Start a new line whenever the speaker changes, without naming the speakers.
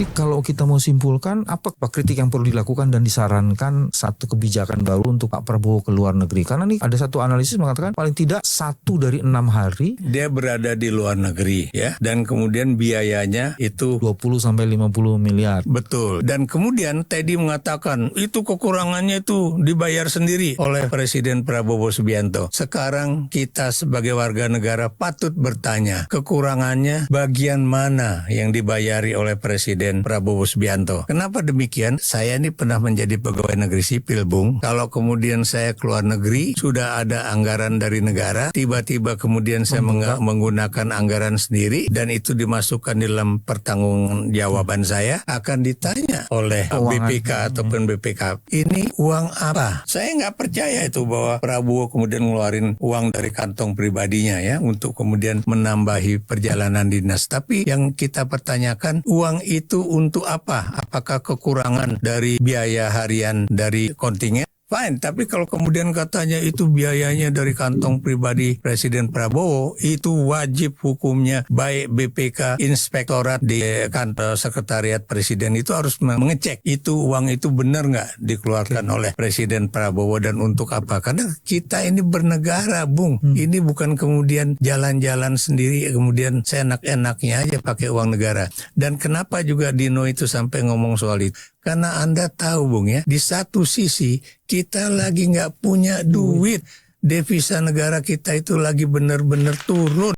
Jadi kalau kita mau simpulkan, apa kritik yang perlu dilakukan dan disarankan satu kebijakan baru untuk Pak Prabowo ke luar negeri? Karena nih ada satu analisis mengatakan paling tidak 1 dari 6 hari
dia berada di luar negeri ya, dan kemudian biayanya itu
20 sampai 50 miliar.
betul. Dan kemudian Teddy mengatakan itu kekurangannya itu dibayar sendiri oleh Presiden Prabowo Subianto. Sekarang kita sebagai warga negara patut bertanya, kekurangannya bagian mana yang dibayari oleh Presiden Prabowo Subianto? Kenapa demikian? Saya ini pernah menjadi pegawai negeri sipil, Bung. Kalau kemudian saya keluar negeri, sudah ada anggaran dari negara, tiba-tiba kemudian saya menggunakan anggaran sendiri dan itu dimasukkan dalam pertanggungjawaban saya, akan ditanya oleh BPK ataupun BPK, ini uang apa? Saya nggak percaya itu bahwa Prabowo kemudian ngeluarin uang dari kantong pribadinya ya untuk kemudian menambahi perjalanan dinas. Tapi yang kita pertanyakan, uang itu untuk apa? Apakah kekurangan dari biaya harian dari kontingen? Fine, tapi kalau kemudian katanya itu biayanya dari kantong pribadi Presiden Prabowo, itu wajib hukumnya baik BPK, Inspektorat di kantor Sekretariat Presiden itu harus mengecek itu uang itu benar nggak dikeluarkan oleh Presiden Prabowo dan untuk apa? Karena kita ini bernegara, Bung. Ini bukan kemudian jalan-jalan sendiri kemudian seenak-enaknya aja pakai uang negara. Dan kenapa juga Dino itu sampai ngomong soal itu? Karena Anda tahu, Bung ya, di satu sisi kita lagi nggak punya duit. Devisa negara kita itu lagi benar-benar turun.